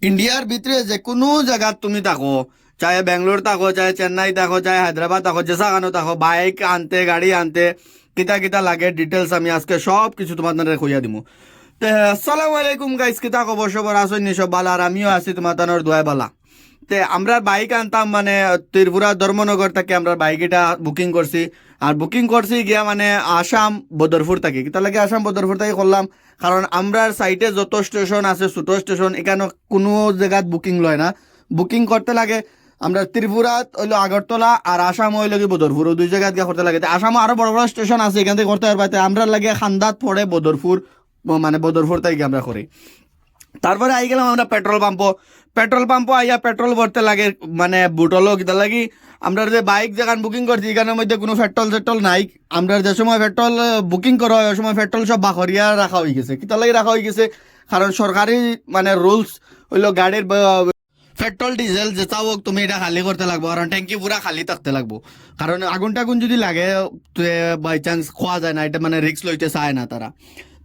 ইন্ডিয়ার ভিতরে যে কোনো জায়গাত তুমি থাকো, চাहे বেঙ্গলোর থাকো, চাहे চেন্নাই থাকো, চাहे হায়দ্রাবাদ থাকো, যে জায়গানো থাকো, বাইক আনতে গাড়ি আনতে কিতা কিতা লাগে ডিটেলস আমি আজকে সব কিছু তোমাদের কইয়া দিমু। তে আসসালামু আলাইকুম গাইস, কিতা খবর সবার আসুন সব বালা, আর আমিও আছি তোমার তানোর দোয়া বালা। তে আমরা বাইক আনতাম মানে ত্রিপুরা ধর্মনগর থেকে আমরা বাইক এটা বুকিং করছি। আর বুকিং করছি গিয়া মানে আসাম বদরপুর থেকে, কিতা লাগে আসাম বদরপুর থেকে করলাম, কারণ আমরার সাইটে যত স্টেশন আছে ছোট স্টেশন এখানে কোনো জায়গাত বুকিং লয় না। বুকিং করতে লাগে আমরা ত্রিপুরাত হইলো আগরতলা, আর আসাম হইলো কি বদরপুর, ওই দুই জায়গাত গিয়ে করতে লাগে। আসামে আরো বড় বড় স্টেশন আছে, এখান থেকে করতে পারবে। আমরা লাগে খান্দাত পড়ে বদরপুর, মানে বদরপুর থেকে আমরা করি। তারপরে আই গেলাম আমরা পেট্রোল পাম্পও আইয়া পেট্রোল ভরতে লাগে, মানে বুটলো কিতা লাগি। আমরা যে বাইক যেখান বুকিং করছি এখানের মধ্যে কোনো পেট্রোল নাই। আমরা যে সময় পেট্রোল বুকিং করা হয় ওই সময় পেট্রোল সব বাখরিয়া রাখা হয়ে গেছে। কিতা লাগি রাখা হয়ে গেছে, কারণ সরকারি মানে রুলস হইলো গাড়ির পেট্রোল ডিজেল যেটা হোক তুমি এটা খালি করতে লাগবো, কারণ ট্যাঙ্কি পুরা খালি থাকতে লাগবো। কারণ আগুন টাগুন যদি লাগে বাই চান্স খোয়া যায় না, এটা মানে রিস্ক লইতে চায় না তারা।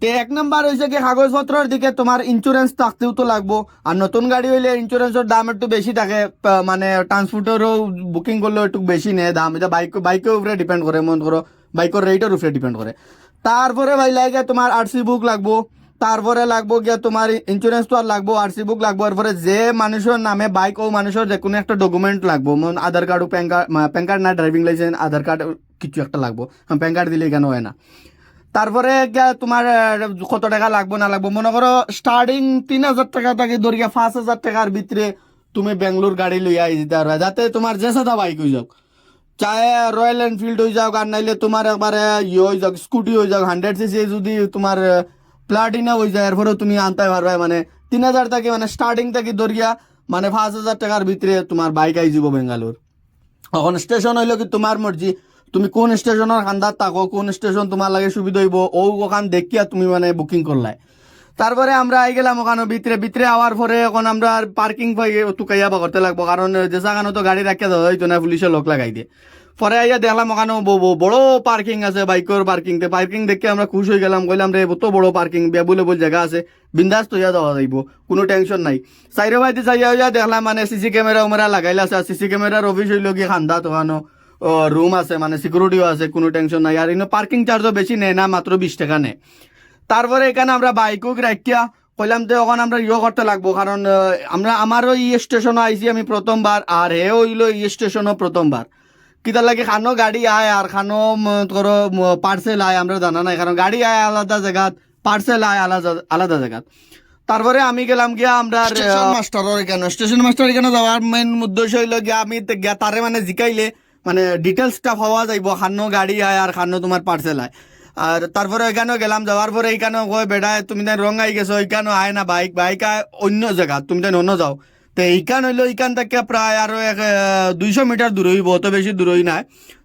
তো এক নাম্বার হয়েছে কি কাগজপত্রের দিকে তোমার ইন্স্যুরেন্স থাকতেও তো লাগবো। আর নতুন গাড়ি হইলে ইন্স্যুরেন্সের দাম একটু বেশি থাকে, মানে ট্রান্সপোর্টেরও বুকিং করলেও একটু বেশি নেয় দাম। এটা বাইকের উপরে ডিপেন্ড করে, মন করো বাইকের রেটের উপরে ডিপেন্ড করে। তারপরে ভাই লাগে তোমার আরসি বুক লাগবো। তারপরে লাগবো গিয়া তোমার ইন্স্যুরেন্স তো আর লাগবো, আরসি বুক লাগবো। এরপরে যে মানুষের নামে বাইক ও মানুষের যে কোনো একটা ডকুমেন্ট লাগবো, আধার কার্ড ও প্যান কার্ড না, ড্রাইভিং লাইসেন্স, আধার কার্ড কিছু একটা লাগবো। প্যান কার্ড দিলে কেন হয় না। তারপরে তোমার কত টাকা লাগবো না লাগবো, মনে করো স্টার্টিং 3,000 টাকা থেকে ধরিয়া 5,000 টাকার ভিতরে তুমি বেঙ্গলোর গাড়ি লইয়া যেতে পারবে, যাতে তোমার যে সাদা বাইক হয়ে যাক, চাहे রয়্যাল এনফিল্ড হয়ে যাক, আর নাইলে তোমার একবারে হয়ে যাক স্কুটি হয়ে যাক 100cc, যদি তোমার প্লাটিনা হয়ে যায় এরপরেও তুমি আনতে পারবে। মানে 3,000 থেকে মানে স্টার্টিং থেকে ধরিয়া মানে 5,000 টাকার ভিতরে তোমার বাইক আই যাব বেঙ্গালোর। এখন স্টেশন হইলো কি তোমার মর্জি, তুমি কোন স্টেশনের খান্দার থাকো, কোন স্টেশন তোমার লাগে সুবিধা হইব ও ওখান দেখিয়া তুমি মানে বুকিং করলাই। তারপরে আমরা আই গেলাম ওখানে ভিতরে ভিতরে আওয়ার পরে এখন আমরা পার্কিং টুকাইয়া বা করতে লাগবো, কারণ যে জায়গানো তো গাড়ি রাখিয়া দেওয়া হইতো না, পুলিশের লোক লাগাই দিয়ে। পরে আইয়া দেখলাম ওখানে বড় পার্কিং আছে, বাইকের পার্কিং দেখে আমরা খুশ হয়ে গেলাম, কইলাম রে এত বড় পার্কিং বেবুলেবল জায়গা আছে, বিন্দাস তৈয়া যাওয়া যাইব, কোনো টেনশন নাই। সাইরে বাইতে যাইয়া হইয়া দেখলাম মানে সিসি ক্যামেরা ওমেরা লাগাইলা আছে, সিসি ক্যামেরার অফিস হইল গিয়ে খান্দা তো রুম আছে, মানে সিকিউরিটিও আছে, কোনো টেনশন নাই। আর ইনো পার্কিং চার্জও বেশি নেয় না, মাত্র 20 টাকা নেয়। তারপরে এখানে আমরা বাইকও রাখিয়া কইলাম যে ওখানে আমরা করতে লাগবো, কারণ আমারও স্টেশনও আইছি আমি প্রথমবার, আর হে হইলো স্টেশনও প্রথমবার। কিতার লাগে খানো গাড়ি আয় আর খানো ধরো পার্সেল আয় আমরা জানা নাই, কারণ গাড়ি আয় আলাদা জায়গাত, পার্সেল আয় আলাদা আলাদা জায়গাত। তারপরে আমি গেলাম গিয়া আমরা স্টেশন মাস্টার এখানে যাওয়ার মেন উদ্দেশ্য হইলো গিয়া আমি গিয়া তারে মানে জিকাইলে মানে ডিটেলসটা পাওয়া যাইব, খানো গাড়ি আয় আর খানো তোমার পার্সেল আয়। আর তারপরে ওইখানেও গেলাম, যাওয়ার পরে এইখানেও কয় বেড়ায় তুমি তাই রং আই গেছো, ওইখানেও আয় না বাইক আয় অন্য জায়গা, তুমি তাই অন্য যাও। তো এইখান হইলো এইখান থেকে প্রায় আরো 200 মিটার দূর হইব, অত বেশি দূরই নাই।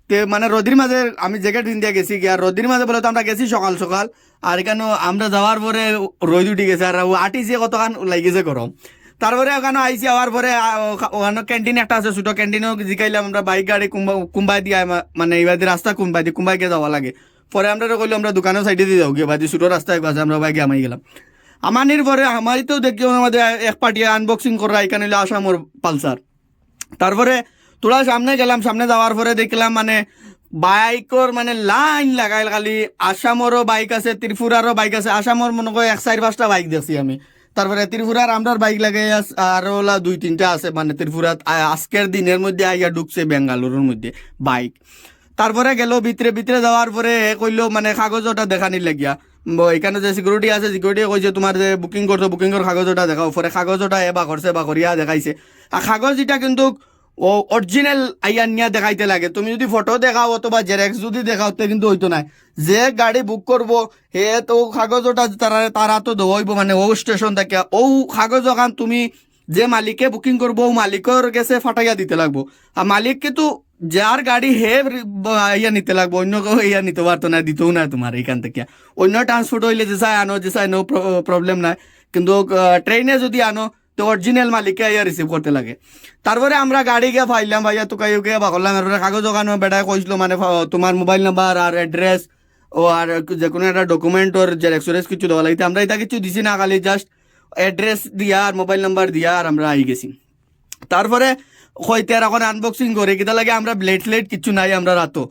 তে মানে রোদির মাঝে আমি জ্যাকেট কিনতে গেছি গিয়া, রোদির মাঝে বলে তো আমরা গেছি সকাল সকাল, আর এখানে আমরা যাওয়ার পরে রোদ উঠে গেছে, আর আটিছে কতক্ষণ লাগিয়েছে গরম। তারপরে ওখানে আইসি হওয়ার পরে ওখানে ক্যান্টিন একটা আছে, ছোট ক্যান্টিনও জিকাইলাম আমরা বাইক গাড়ি কুম্বাই দিয়ে, মানে এইবার রাস্তা কুম্বাই গিয়ে যাওয়া লাগে। পরে আমরা কইলো আমরা দোকানের সাইডে দিয়ে যাও গিয়ে বাদি ছোট রাস্তায় আছে, আমরা বাইকে আমাই গেলাম। আমানির পরে আমারই তো দেখি আমাদের এক পার্টি আনবক্সিং করা, এখানে হইলো আসামর পালসার। তারপরে তোরা সামনে গেলাম, সামনে যাওয়ার পরে দেখলাম মানে বাইকর মানে লাইন লাগাইল, খালি আসামরও বাইক আছে, ত্রিপুরারও বাইক আছে। আসামর মনে করি 4-5টা বাইক দেখছি আমি। তারপরে ত্রিপুরার আমরার বাইক লাগাই আরো 2-3টা আছে, মানে ত্রিপুরাত আজকের দিনের মধ্যে আইয়া ঢুকছে বেঙ্গালুরুর মধ্যে বাইক। তারপরে গেল ভিতরে ভিতরে যাওয়ার পরে কইলো মানে কাগজটা দেখানি লাগিয়া, এখানে যে সিকিউরিটি আছে সিকিউরিটি কইছে তোমার যে বুকিং করছো বুকিংয়ের কাগজটা দেখাও। পরে কাগজটা এবা করছে বা করিয়া দেখাইছে। আর কাগজ এটা কিন্তু ও অরিজিনাল আইয়া নিয়া দেখাইতে লাগে, তুমি যদি ফটো দেখাও অথবা জেরেক্স যদি দেখাও তো কিন্তু হইতো না। যে গাড়ি বুক করবো হে তো কাগজটা তারা তো দৌড়াইব, মানে ও স্টেশন থেকে ও কাগজ ওখান তুমি যে মালিকে বুকিং করবো ও মালিকের গেছে ফাটাইয়া দিতে লাগবো। আর মালিক কিন্তু যার গাড়ি হে ইয়া নিতে লাগবো, অন্য কেউ ইয়া নিতে পারতো না, দিতেও না তোমার এইখান থেকে। অন্য ট্রান্সপোর্ট হইলে যে চাই আনো, যে চাই নো প্রবলেম নাই, কিন্তু ট্রেনে যদি আনো তো অরিজিনাল মালিককে ইয়া রিসিভ করতে লাগে। তারপরে আমরা গাড়ি গিয়ে ফাইলাম ভাইয়া তোকাই গিয়ে বা করলাম, এরপরে কাগজ ওখানে বেটায় কইছিল মানে তোমার মোবাইল নাম্বার আর অ্যাড্রেস ও আর যে কোনো একটা ডকুমেন্ট ওর জেরক্স কিছু দেওয়া লাগতে, আমরা এটা কিছু দিছি না, খালি জাস্ট অ্যাড্রেস দিয়া আর মোবাইল নাম্বার দিয়া আর আমরা আই গেছি। তারপরে হইতে আর এখন আনবক্সিং করে কিতা লাগে আমরা ব্লেড ফ্লেড কিছু নাই আমরা রাতো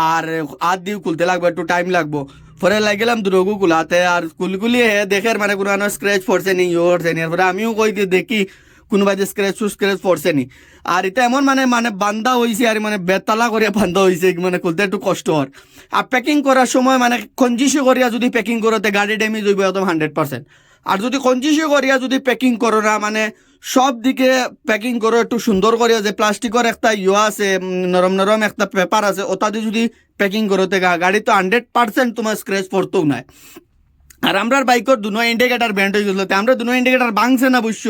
আর হাত দিয়ে খুলতে লাগবে একটু টাইম লাগবো। পরে লাগিলাম দুরগু কুলাতে আর কুলকুলি হে দেখে মানে কোনো স্ক্র্যাচ পড়ছে নি ইয়ে পড়ছে নি। এরপরে আমিও কই দিয়ে দেখি কোনোবা যে স্ক্র্যাচ পড়ছে নি। আর এটা এমন মানে মানে বান্ধা হয়েছে আর মানে বেতালা করিয়া বান্ধা হয়েছে মানে খুলতে একটু কষ্ট হর। আর প্যাকিং করার সময় মানে কঞ্জিসি করিয়া যদি প্যাকিং করোতে গাড়ি ড্যামেজ হইবে একদম 100%। আর যদি কঞ্জিসি করিয়া যদি প্যাকিং করো না মানে সব দিকে প্যাকিং করো একটু সুন্দর করিয়া যে প্লাস্টিকের একটা ইয়ে আছে নরম নরম একটা পেপার আছে ওটা দিয়ে যদি প্যাকিং করোতে গাড়ি তো 100% তোমার স্ক্র্যাচ পড়তেও নাই। আর আমরা বাইকের দুনো ইন্ডিকেটার ব্যান্ড হয়ে গেছিল আমরা দুনো ইন্ডিকেটার ভাঙছে না অবশ্য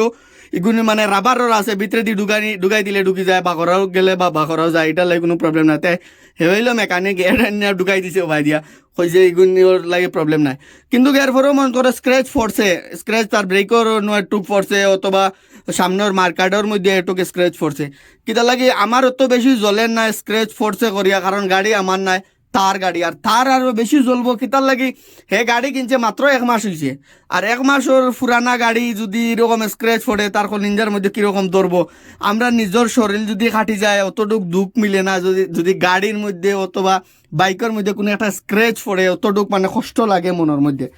এগুলি মানে রাবারর আছে ভিতরে দিয়ে ঢুকাই দিলে ঢুকি যায় বাঘরাও গেলে বা বাঘরাও যায় এটা লাগে কোনো প্রবলেম নাই। তাই হইল মেকানিক ঢুকাই দিছে ভাই দিয়া হয়েছে এগুলোর লাগে প্রবলেম নাই। কিন্তু এরপরেও মনে করে স্ক্র্যাচ পড়ছে স্ক্র্যাচ তার ব্রেকর একটুক পড়ছে অথবা সামনের মার্কার্ডের মধ্যে একটু স্ক্র্যাচ পড়ছে কিতা লাগে আমার অত বেশি জ্বলেন না স্ক্র্যাচ পড়ছে করিয়া কারণ গাড়ি আমার নাই তার গাড়ি আর তার আরো বেশি জ্বলবো কিতার লাগি হে গাড়ি কিনছে মাত্র 1 মাস হয়েছে আর 1 মাসের পুরানা গাড়ি যদি এরকম স্ক্র্যাচ পড়ে তার নিঞ্জার মধ্যে কিরকম ধরবো। আমরা নিজের শরীর যদি খাটি যায় অতটুক দুঃখ মিলে না যদি গাড়ির মধ্যে অথবা বাইকের মধ্যে কোনো একটা স্ক্র্যাচ পড়ে অতটুক মানে কষ্ট লাগে মনের মধ্যে।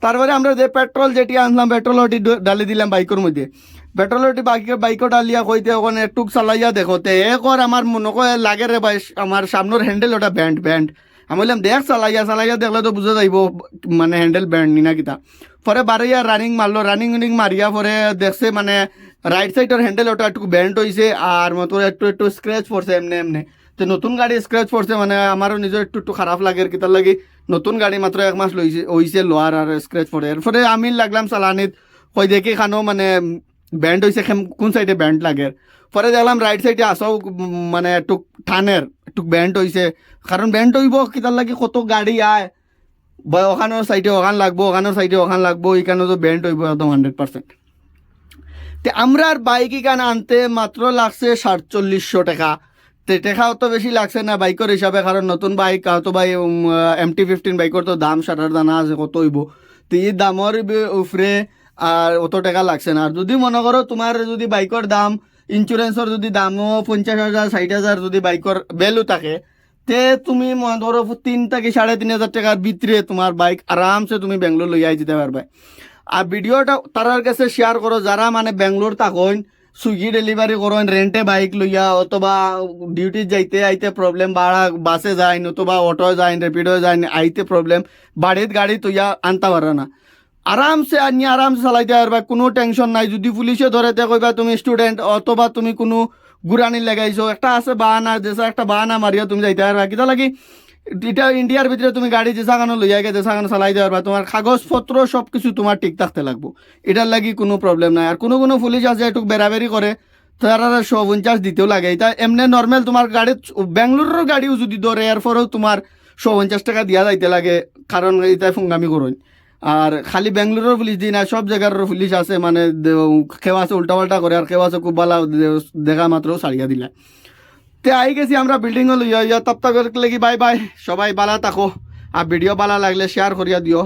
তারপরে আমরা যে পেট্রোল যেটি আনলাম পেট্রোল ওটি ডালি দিলাম বাইকের মধ্যে পেট্রোল ওটি বাইকও ডালিয়া কইতে ওখানে টুক চালাইয়া দেখোতে একর আমার মনে করে লাগে রে ভাই আমার সামনের হ্যান্ডেল ওটা ব্যান্ড আমি বললাম দেখ চালাইয়া দেখলে তো বুঝা যাইব মানে হ্যান্ডেল ব্যান্ড নি না কিতা। পরে বাড়িয়া রানিং মারলো রানিং মারিয়া পরে দেখছে মানে রাইট সাইডের হ্যান্ডেল ওটা একটু ব্যান্ড হয়েছে আর মতো একটু স্ক্র্যাচ পড়ছে এমনি তো নতুন গাড়ি স্ক্র্যাচ পড়ছে মানে আমারও নিজের একটু খারাপ লাগে আর কিতার লাগে নতুন গাড়ি মাত্র 1 মাস হইছে লোয়ার আর স্ক্র্যাচ পড়ে। এরপরে আমি লাগলাম চালানিত কই দেখি খানো মানে ব্যান্ড হয়েছে কোন সাইডে ব্যান্ড লাগে। পরে দেখলাম রাইট সাইডে আসাও মানে একটু টানের একটু ব্যান্ড হয়েছে কারণ ব্যান্ড হইব কিতার লাগে কত গাড়ি আয় বা ওখানোর সাইডে ওখান লাগবো ওখানোর সাইডে ওখান লাগবো এইখানে তো ব্যান্ড হইব একদম 100%। তো আমরা আর বাইক এখানে আনতে মাত্র লাগছে 4700 টাকা। টাকা অত বেশি লাগছে না বাইকের হিসাবে কারণ নতুন বাইক হয়তো ভাই MT-15 বাইকের তো দাম সাটার দানা আছে কত হইব তো এই দামের উপরে আর অত টাকা লাগছে না। আর যদি মনে করো তোমার যদি বাইকের দাম ইন্স্যুরেন্সের যদি দামও 50,000 60,000 যদি বাইকের ভ্যালু থাকে তে তুমি মনে ধরো 3 থেকে 3,500 টাকার ভিতরে তোমার বাইক আরামসে তুমি বেঙ্গলোর লইয়া যেতে পারবে। আর ভিডিওটা তারার কাছে শেয়ার করো যারা মানে বেঙ্গলোর থাকেন সুইগি ডেলিভারি করেন রেন্টে বাইক লইয়া অথবা ডিউটি যাইতে আইতে প্রবলেম ভাড়া বাসে যায় অথবা অটো যায় র্যাপিডো যায় আইতে প্রবলেম বাড়িত গাড়ি তুইয়া আনতে পারে না আরামসে আনিয়ে আরামসে চালাইতে পারবা কোনো টেনশন নাই। যদি পুলিশে ধরেতে কইবা তুমি স্টুডেন্ট অথবা তুমি কোনো গুড়ানি লাগাইছো একটা আছে বাহানা যেসা একটা বাহানা মারিয়া তুমি যাইতে পারবা কিতা লাগি এটা ইন্ডিয়ার ভিতরে তুমি গাড়ি যেসাখানো লইয়া গে যেসাখানো চালাইতে পারবা তোমার কাগজপত্র সব কিছু তোমার ঠিক থাকতে লাগবো এটার লাগি কোনো প্রবলেম নাই। আর কোনো পুলিশ আছে একটু বেড়াবেড়ি করে তারা 150 দিতেও লাগে এটা এমনি নর্মাল তোমার গাড়ি বেঙ্গলোরের গাড়িও যদি ধরে এরপরেও তোমার 150 টাকা দিয়া যাইতে লাগে কারণ এটা ফুঙ্গামি করুন। আর খালি বেঙ্গলোরের পুলিশ দিই না সব জায়গার পুলিশ আছে মানে কেউ আছে উল্টাপাল্টা করে আর কেউ আছে খুব ভালো দেখা মাত্র ছাড়িয়া দিলা। তে আই গেছি আমরা বিল্ডিং লইয়া তপ্তা করে লাগি বাই বাই সবাই বালা থাকো আর ভিডিও ভালো লাগলে শেয়ার করিয়া দিও।